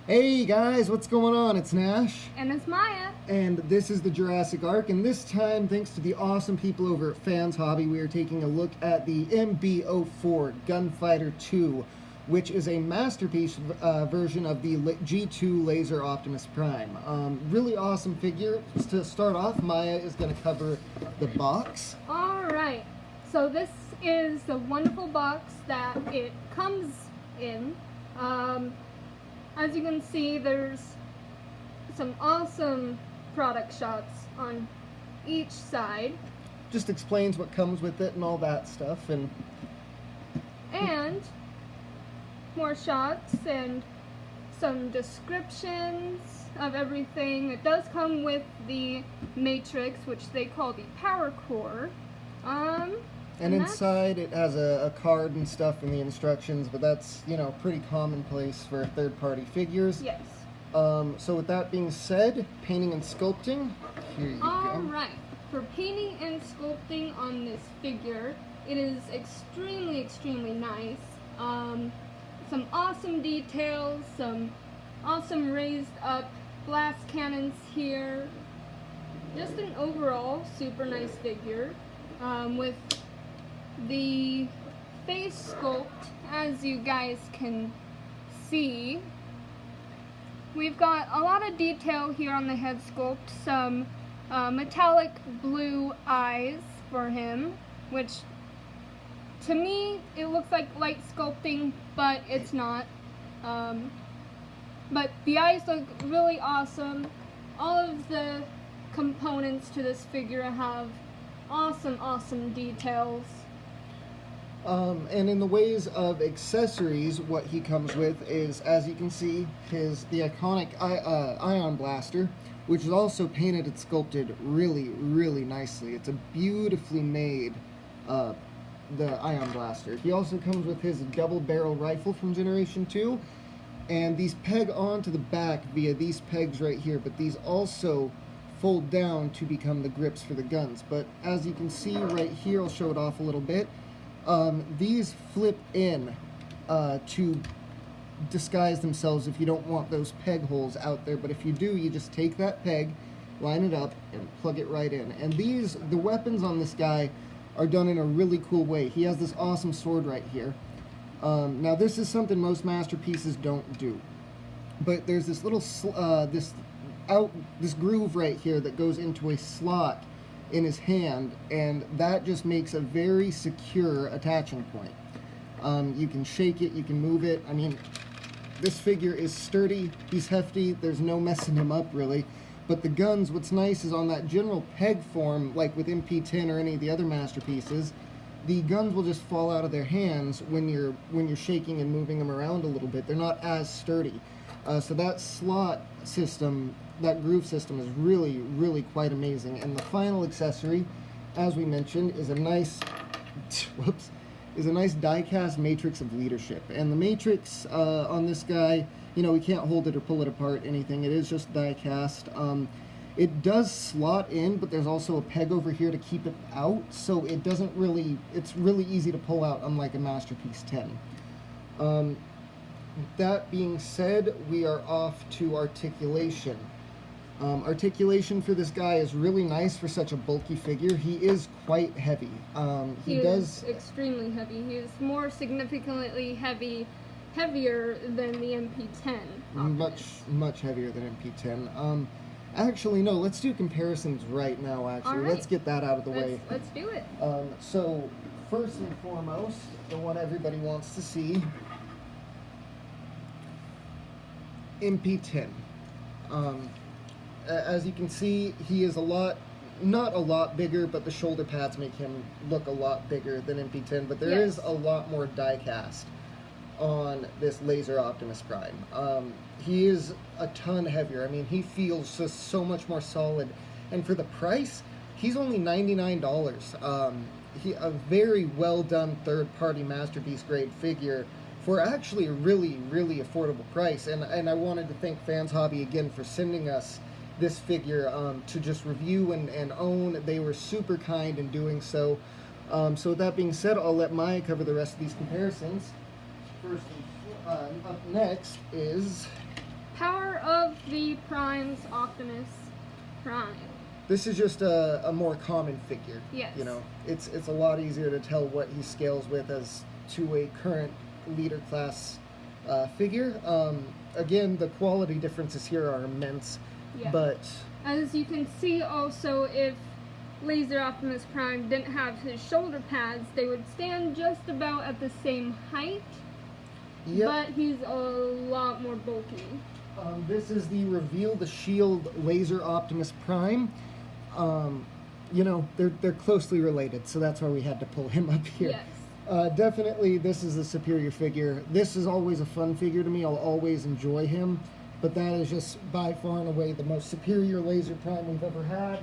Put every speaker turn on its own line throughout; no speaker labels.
Hey guys, what's going on? It's Nash.
And it's Maya.
And this is the Jurassic Ark, and this time, thanks to the awesome people over at Fans Hobby, we are taking a look at the MB-04 Gunfighter 2, which is a masterpiece version of the G2 Laser Optimus Prime. Really awesome figure. To start off, Maya is going to cover the box.
Alright, so this is the wonderful box that it comes in. As you can see, there's some awesome product shots on each side.
Just explains what comes with it and all that stuff. And
more shots and some descriptions of everything. It does come with the matrix, which they call the power core.
And inside it has a card and stuff in the instructions, but that's, you know, pretty commonplace for third-party figures.
Yes.
So with that being said, painting and sculpting, here you go.
Alright, for painting and sculpting on this figure, it is extremely nice. Some awesome details, some awesome raised up blast cannons here. Just an overall super nice figure. With the face sculpt, as you guys can see, we've got a lot of detail here on the head sculpt. Some metallic blue eyes for him, which to me it looks like light sculpting, but it's not. But the eyes look really awesome. All of the components to this figure have awesome details.
And in the ways of accessories, what he comes with is, as you can see, the iconic ion blaster, which is also painted and sculpted really nicely. It's a beautifully made the ion blaster. He also comes with his double barrel rifle from Generation 2, and these peg onto the back via these pegs right here, but these also fold down to become the grips for the guns. But as you can see right here, I'll show it off a little bit. These flip in to disguise themselves if you don't want those peg holes out there, but if you do, you just take that peg, line it up, and plug it right in. And the weapons on this guy are done in a really cool way. He has this awesome sword right here. Now this is something most masterpieces don't do, but there's this little this groove right here that goes into a slot in his hand, and that just makes a very secure attaching point. You can shake it, you can move it. I mean, this figure is sturdy, he's hefty, there's no messing him up really. But the guns, what's nice is on that general peg form, like with MP-10 or any of the other masterpieces, the guns will just fall out of their hands when you're shaking and moving them around a little bit. They're not as sturdy. So that slot system, that groove system, is really quite amazing. And the final accessory, as we mentioned, is a nice die-cast matrix of leadership. And the matrix on this guy, you know, we can't hold it or pull it apart, anything. It is just die-cast. It does slot in, but there's also a peg over here to keep it out, so it doesn't really, it's really easy to pull out, unlike a Masterpiece 10. That being said, we are off to articulation. Articulation for this guy is really nice for such a bulky figure. He is quite heavy.
He is extremely heavy. He is more significantly heavier than the MP-10.
Much heavier than MP-10. Actually, no, let's do comparisons right now, actually.
All right.
Let's get that out of the way.
Let's do it.
So, first and foremost, the one everybody wants to see, MP-10. As you can see, he is not a lot bigger, but the shoulder pads make him look a lot bigger than MP-10, but there is a lot more die cast on this Laser Optimus Prime. He is a ton heavier. I mean, he feels just so much more solid, and for the price, he's only $99. A very well done third-party masterpiece grade figure for actually a really affordable price. And I wanted to thank Fans Hobby again for sending us this figure to just review and own. They were super kind in doing so. So with that being said, I'll let Maya cover the rest of these comparisons. First, up next is
Power of the Prime's Optimus Prime.
This is just a more common figure.
Yes.
You know, it's a lot easier to tell what he scales with as to a current leader class figure. Again, the quality differences here are immense,
Yeah.
but
As you can see also, if Laser Optimus Prime didn't have his shoulder pads, they would stand just about at the same height,
yep.
but he's a lot more bulky.
This is the Reveal the Shield Laser Optimus Prime. You know, they're closely related, so that's why we had to pull him up here.
Yes.
Definitely, this is the superior figure. This is always a fun figure to me. I'll always enjoy him, but that is just by far and away the most superior Laser Prime we've ever had.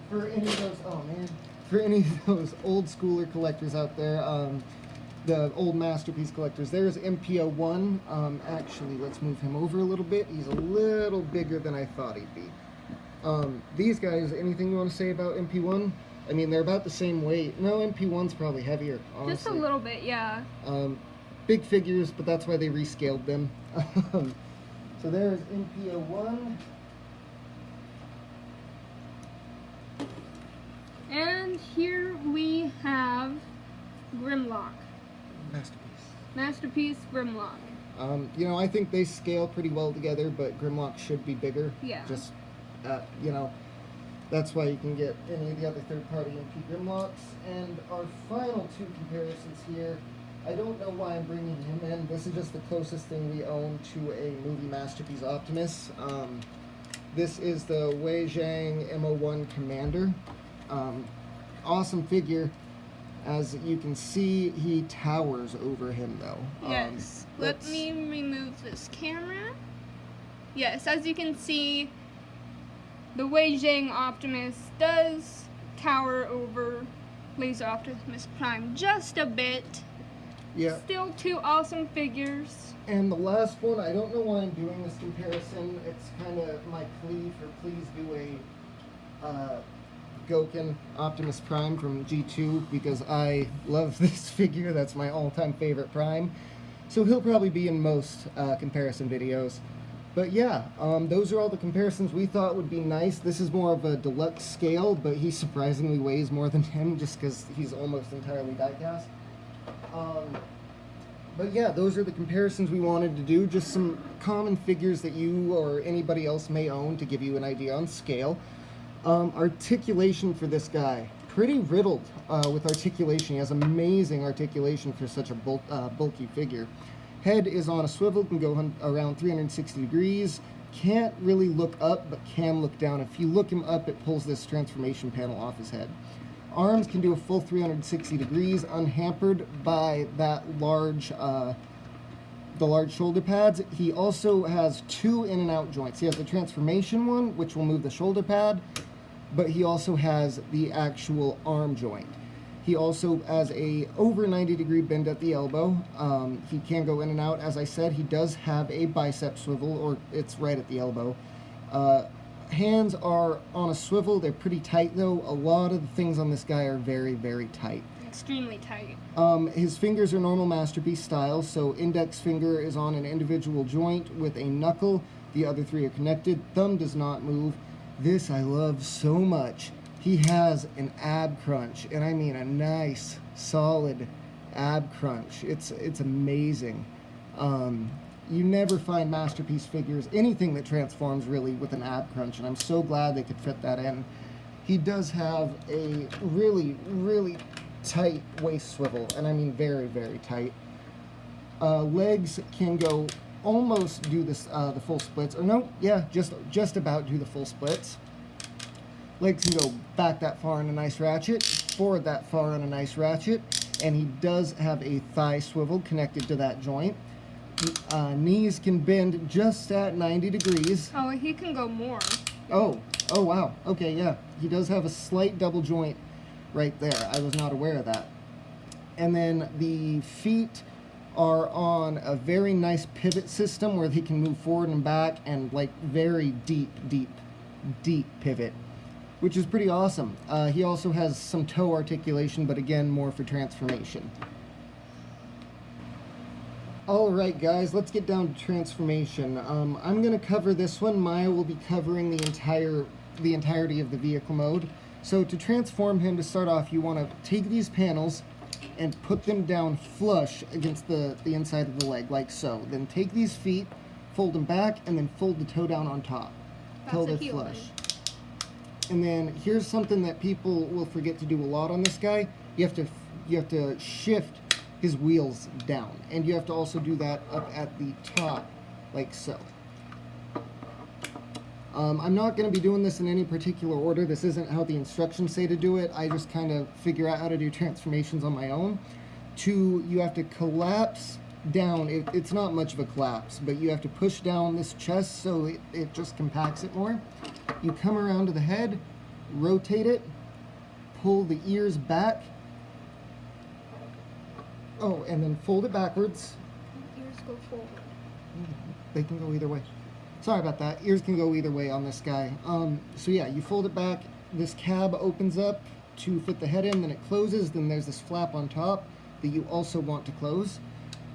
For any of those, for any of those old schooler collectors out there, the old Masterpiece collectors, there's MB-01. Actually, let's move him over a little bit. He's a little bigger than I thought he'd be. These guys, anything you want to say about MP1? I mean, they're about the same weight. No, MP1's probably heavier, honestly.
Just a little bit, yeah.
Big figures, but that's why they rescaled them. So there's MP-01.
And here we have Grimlock. Masterpiece Grimlock.
You know, I think they scale pretty well together, but Grimlock should be bigger.
Yeah.
Just, you know, that's why you can get any of the other third-party MP Grimlocks. And our final two comparisons here, I don't know why I'm bringing him in. This is just the closest thing we own to a movie Masterpiece Optimus. This is the Wei Zhang M01 Commander. Awesome figure. As you can see, he towers over him, though.
Yes. Let me remove this camera. Yes, as you can see, the Wei Zhang Optimus does tower over Laser Optimus Prime just a bit.
Yeah.
Still two awesome figures.
And the last one, I don't know why I'm doing this comparison. It's kind of my plea for please do a Goken Optimus Prime from G2, because I love this figure. That's my all-time favorite Prime. So he'll probably be in most comparison videos. But yeah, those are all the comparisons we thought would be nice. This is more of a deluxe scale, but he surprisingly weighs more than him just because he's almost entirely die-cast. But yeah, those are the comparisons we wanted to do. Just some common figures that you or anybody else may own to give you an idea on scale. Articulation for this guy, pretty riddled with articulation. He has amazing articulation for such a bulky figure. Head is on a swivel, can go around 360 degrees. Can't really look up, but can look down. If you look him up, it pulls this transformation panel off his head. Arms can do a full 360 degrees, unhampered by that large, the large shoulder pads. He also has two in and out joints. He has the transformation one, which will move the shoulder pad, but he also has the actual arm joint. He also has a over 90 degree bend at the elbow. He can go in and out. As I said, he does have a bicep swivel, or it's right at the elbow. Hands are on a swivel. They're pretty tight though. A lot of the things on this guy are very, very tight.
Extremely tight.
His fingers are normal Masterpiece style, so index finger is on an individual joint with a knuckle. The other three are connected. Thumb does not move. This I love so much. He has an ab crunch, and I mean a nice, solid ab crunch. It's amazing. You never find Masterpiece figures, anything that transforms really, with an ab crunch, and I'm so glad they could fit that in. He does have a really, really tight waist swivel, and I mean very, very tight. Legs can go almost do this the full splits, or no, yeah, just about do the full splits. Legs can go back that far in a nice ratchet, forward that far in a nice ratchet, and he does have a thigh swivel connected to that joint. Knees can bend just at 90 degrees.
Oh, he can go more.
Oh wow. Okay, yeah. He does have a slight double joint right there. I was not aware of that. And then the feet are on a very nice pivot system where he can move forward and back, and like very deep pivot, which is pretty awesome. He also has some toe articulation, but again, more for transformation. Alright guys, let's get down to transformation. I'm going to cover this one. Maya will be covering the entirety of the vehicle mode. So to transform him, to start off, you want to take these panels and put them down flush against the inside of the leg, like so. Then take these feet, fold them back, and then fold the toe down on top till they're flush. And then here's something that people will forget to do a lot on this guy. You have to shift his wheels down, and you have to also do that up at the top, like so. I'm not going to be doing this in any particular order. This isn't how the instructions say to do it. I just kind of figure out how to do transformations on my own. You have to collapse down. It's not much of a collapse, but you have to push down this chest so it just compacts it more. You come around to the head, rotate it, pull the ears back. Oh, and then fold it backwards.
Ears go forward.
They can go either way. Sorry about that. Ears can go either way on this guy. So yeah, you fold it back. This cab opens up to fit the head in, then it closes. Then there's this flap on top that you also want to close.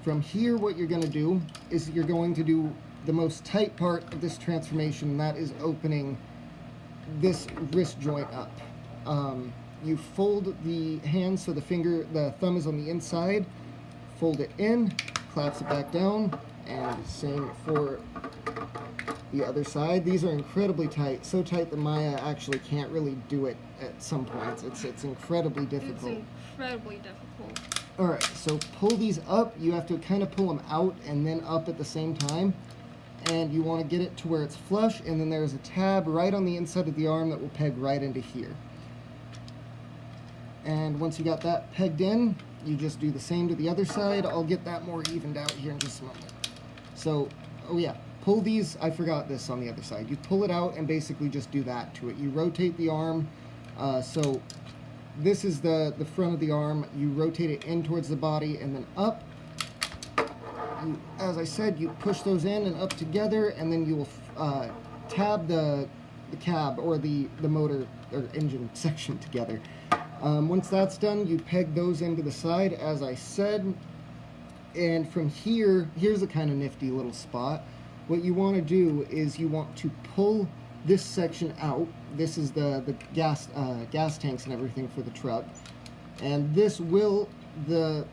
From here, what you're going to do is you're going to do the most tight part of this transformation, and that is opening this wrist joint up. You fold the hand so the thumb is on the inside, fold it in, clasp it back down, and same for the other side. These are incredibly tight, so tight that Maya actually can't really do it at some points. It's incredibly difficult.
It's incredibly difficult.
Alright, so pull these up. You have to kind of pull them out and then up at the same time. And you want to get it to where it's flush, and then there's a tab right on the inside of the arm that will peg right into here. And once you got that pegged in, you just do the same to the other side. I'll get that more evened out here in just a moment. So, oh yeah, pull these. I forgot this on the other side. You pull it out and basically just do that to it. You rotate the arm. So this is the front of the arm. You rotate it in towards the body and then up. As I said, you push those in and up together, and then you will tab the cab or the motor or engine section together. Once that's done, you peg those into the side, as I said, and from here, here's a kind of nifty little spot. What you want to do is you want to pull this section out. This is the gas tanks and everything for the truck, and this will the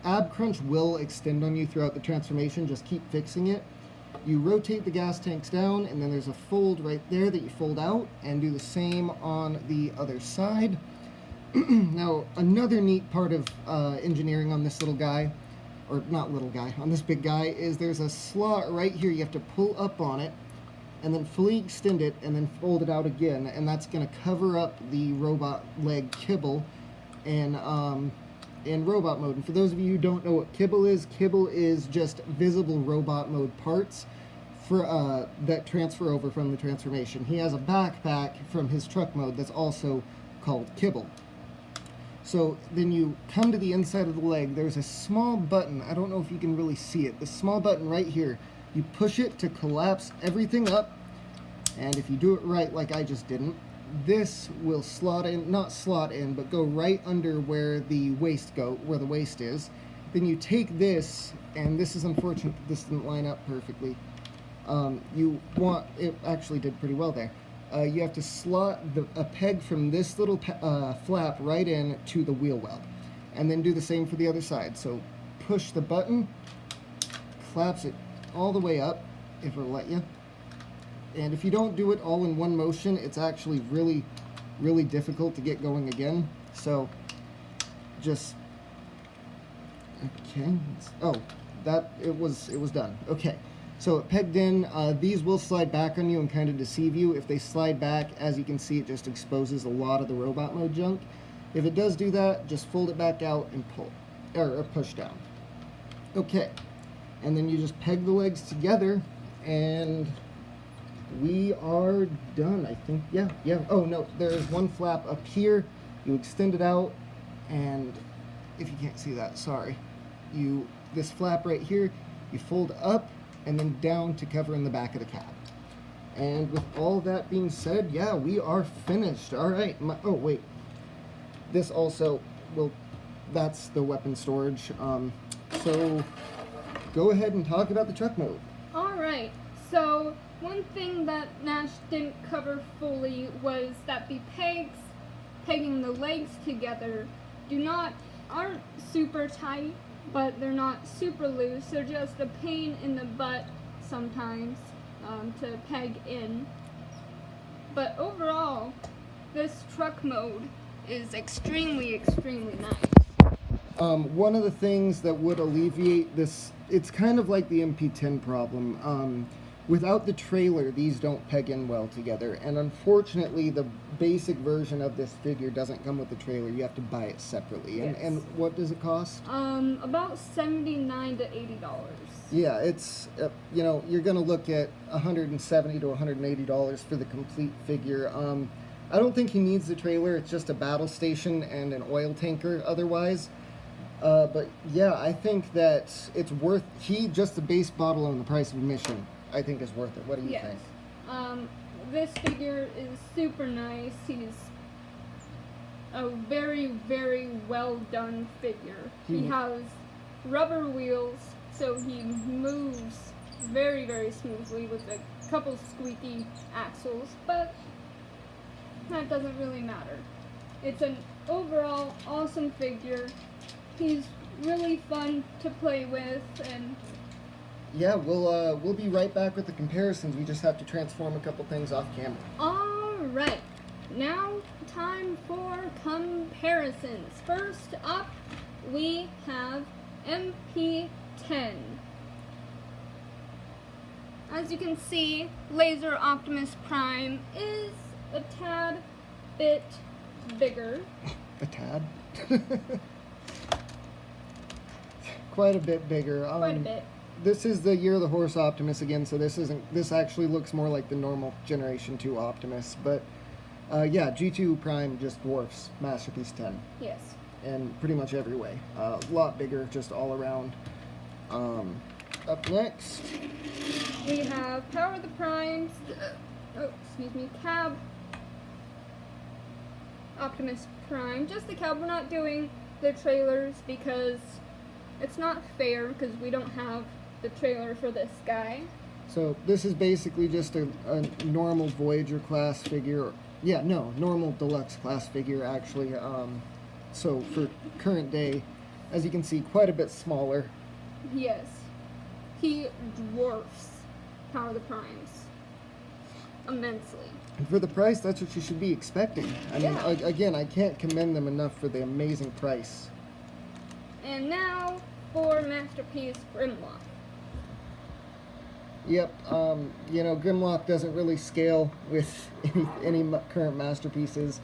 ab crunch will extend on you throughout the transformation. Just keep fixing it. You rotate the gas tanks down, and then there's a fold right there that you fold out, and do the same on the other side. Now, another neat part of engineering on this little guy, or not little guy, on this big guy, is there's a slot right here. You have to pull up on it, and then fully extend it, and then fold it out again, and that's going to cover up the robot leg kibble in robot mode. And for those of you who don't know what kibble is just visible robot mode parts for that transfer over from the transformation. He has a backpack from his truck mode that's also called kibble. So then you come to the inside of the leg. There's a small button. I don't know if you can really see it. The small button right here. You push it to collapse everything up, and if you do it right, like I just didn't, this will slot in, not slot in, but go right under where the waist is. Then you take this, and this is unfortunate that this didn't line up perfectly. It actually did pretty well there. You have to slot a peg from this little flap right in to the wheel well, and then do the same for the other side. So push the button, collapse it all the way up, if it'll let you. And if you don't do it all in one motion, it's actually really, really difficult to get going again. So just, okay. Oh, it was done. Okay. So it pegged in. These will slide back on you and kind of deceive you. If they slide back, as you can see, it just exposes a lot of the robot mode junk. If it does do that, just fold it back out and pull, or push down. Okay. And then you just peg the legs together, and we are done, I think. Yeah. Oh, no, there's one flap up here. You extend it out, and if you can't see that, sorry. This flap right here, you fold up and then down to cover in the back of the cab. And with all that being said, yeah, we are finished. All right. Oh, wait. This also will, that's the weapon storage. So go ahead and talk about the truck mode.
Alright, so one thing that Nash didn't cover fully was that the pegs pegging the legs together aren't super tight, but they're not super loose. They're just a pain in the butt sometimes to peg in. But overall, this truck mode is extremely, extremely nice.
One of the things that would alleviate this, it's kind of like the MP10 problem. Without the trailer, these don't peg in well together, and unfortunately the basic version of this figure doesn't come with the trailer. You have to buy it separately.
Yes.
And what does it cost?
About $79 to $80.
Yeah, it's you're gonna look at $170 to $180 for the complete figure. I don't think he needs the trailer. It's just a battle station and an oil tanker otherwise. But yeah, I think that it's worth. Just the base bottle and the price of admission, I think, is worth it. What do you think?
This figure is super nice. He's a very, very well done figure. He has rubber wheels, so he moves very, very smoothly with a couple squeaky axles, but that doesn't really matter. It's an overall awesome figure. He's really fun to play with, and
yeah, we'll be right back with the comparisons. We just have to transform a couple things off camera.
Alright, now time for comparisons. First up, we have MP10. As you can see, Laser Optimus Prime is a tad bit bigger.
A tad? Quite a bit bigger.
Quite a bit.
This is the Year of the Horse Optimus again, so this actually looks more like the normal Generation 2 Optimus, but yeah, G2 Prime just dwarfs Masterpiece 10.
Yes.
In pretty much every way. A lot bigger, just all around. Up next,
we have Power of the Primes, Cab Optimus Prime, just the cab. We're not doing the trailers because it's not fair, because we don't have the trailer for this guy.
So this is basically just a normal Voyager class figure. Yeah, no, normal deluxe class figure actually. So for current day, as you can see, quite a bit smaller.
Yes. He dwarfs Power of the Primes immensely.
And for the price, that's what you should be expecting. I mean, again, I can't commend them enough for the amazing price.
And now for Masterpiece Grimlock.
Yep, Grimlock doesn't really scale with any current Masterpieces.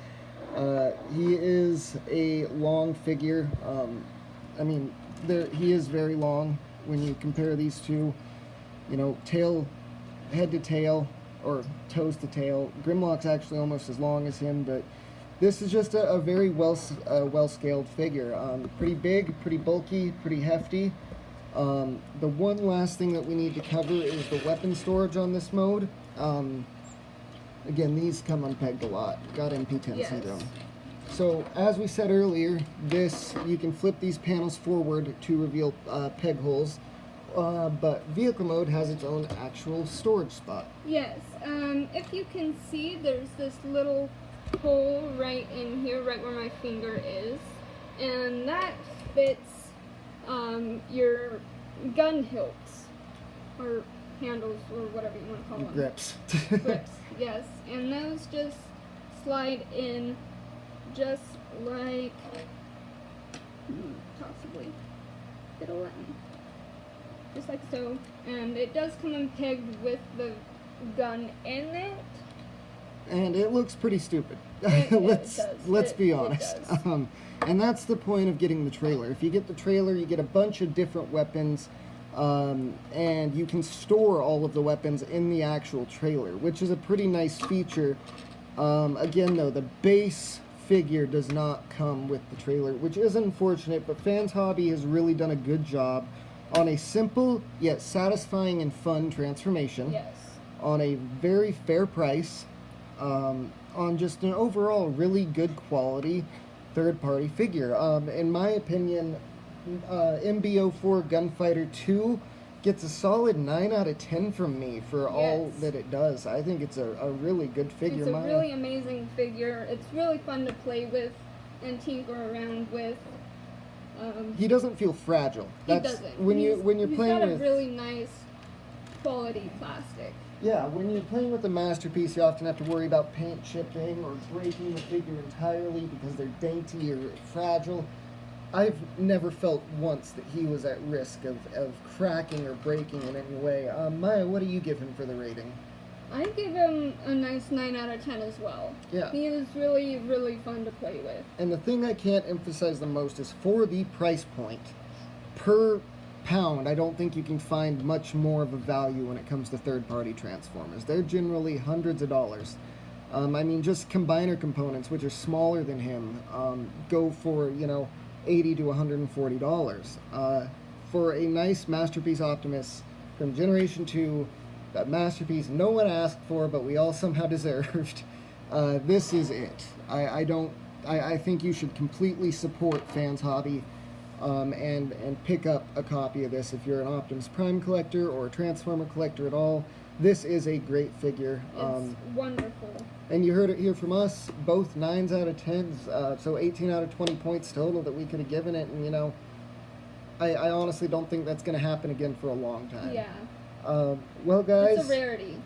He is a long figure. I mean, he is very long when you compare these two. Head to tail, or toes to tail. Grimlock's actually almost as long as him, but this is just a very well-scaled figure. Pretty big, pretty bulky, pretty hefty. The one last thing that we need to cover is the weapon storage on this mode. Again, these come unpegged a lot. Got MP10 syndrome. So, as we said earlier, you can flip these panels forward to reveal peg holes. But vehicle mode has its own actual storage spot.
Yes, if you can see, there's this little hole right in here, right where my finger is, and that fits your gun hilts, or handles, or whatever you want to call them.
Grips.
Grips, yes, and those just slide in just like, possibly, it'll let me. Just like so, and it does come in pegged with the gun in it.
And it looks pretty stupid. Let's be honest. And that's the point of getting the trailer. If you get the trailer, you get a bunch of different weapons, and you can store all of the weapons in the actual trailer, which is a pretty nice feature. Again, though, the base figure does not come with the trailer, which is unfortunate, but Fans Hobby has really done a good job on a simple yet satisfying and fun transformation.
Yes.
On a very fair price. On just an overall really good quality third-party figure. In my opinion, MB-04 Gunfighter 2 gets a solid 9 out of 10 from me for all
Yes.
that it does. I think it's a really good figure.
It's a really amazing figure. It's really fun to play with and tinker around with.
He doesn't feel fragile.
He doesn't.
When you're
he's
playing
got a
with
really nice quality plastic.
Yeah, when you're playing with a Masterpiece, you often have to worry about paint chipping or breaking the figure entirely because they're dainty or fragile. I've never felt once that he was at risk of cracking or breaking in any way. Maya, what do you give him for the rating?
I give him a nice 9 out of 10 as well.
Yeah.
He is really, really fun to play with.
And the thing I can't emphasize the most is for the price point, per pound, I don't think you can find much more of a value when it comes to third-party Transformers. They're generally hundreds of dollars. I mean, just combiner components, which are smaller than him, go for, $80 to $140. For a nice Masterpiece Optimus from Generation 2, that masterpiece no one asked for, but we all somehow deserved, this is it. I think you should completely support Fans Hobby and pick up a copy of this if you're an Optimus Prime collector or a Transformer collector at all. This is a great figure.
It's wonderful.
And you heard it here from us, both 9s out of 10s, so 18 out of 20 points total that we could have given it, and I honestly don't think that's going to happen again for a long time.
Yeah.
Well, guys,
It's a rarity.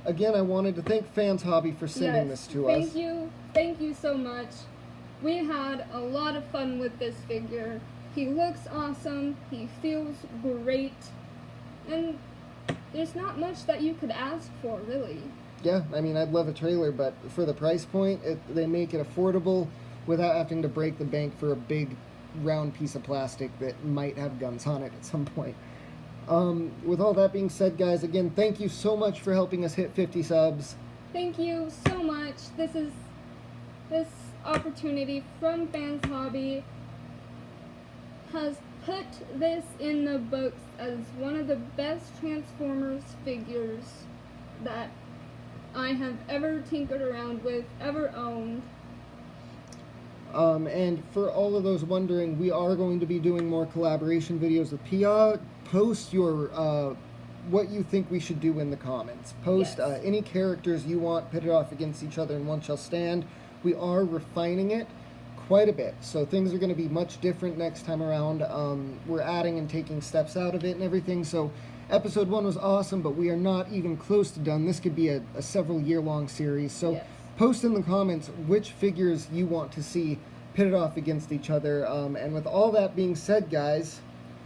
Again, I wanted to thank Fans Hobby for sending this to us.
Thank you so much. We had a lot of fun with this figure. He looks awesome, he feels great, and there's not much that you could ask for, really.
Yeah, I mean, I'd love a trailer, but for the price point, they make it affordable without having to break the bank for a big round piece of plastic that might have guns on it at some point. With all that being said, guys, again, thank you so much for helping us hit 50 subs.
Thank you so much. This opportunity from Fans Hobby has put this in the books as one of the best Transformers figures that I have ever tinkered around with, ever owned.
And for all of those wondering, we are going to be doing more collaboration videos with Pia. Post your what you think we should do in the comments. Post
Yes.
any characters you want pitted off against each other and one shall stand. We are refining it quite a bit, so things are going to be much different next time around. We're adding and taking steps out of it and everything, so episode 1 was awesome, but we are not even close to done. This could be a several year-long series, so
Yes.
post in the comments which figures you want to see pitted off against each other. And with all that being said, guys,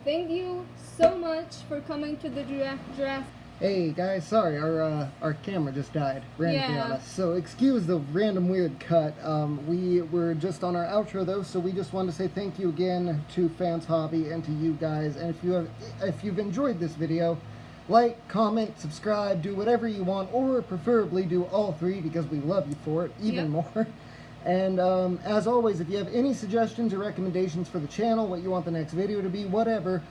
Thank you so much for coming to the Jurassic.
hey guys, sorry, our camera just died randomly on
Yeah.
us. So excuse the random weird cut. We were just on our outro though, so we just wanted to say thank you again to Fans Hobby and to you guys. And if you've enjoyed this video, like, comment, subscribe, do whatever you want, or preferably do all three because we love you for it even more. And as always, if you have any suggestions or recommendations for the channel, what you want the next video to be, whatever,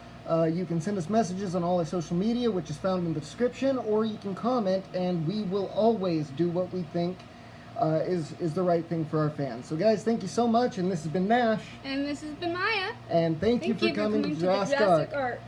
you can send us messages on all our social media, which is found in the description, or you can comment, and we will always do what we think is the right thing for our fans. So guys, thank you so much, and this has been Nash.
And this has been Maya.
And thank you for coming to Jurassic Ark.
Ark.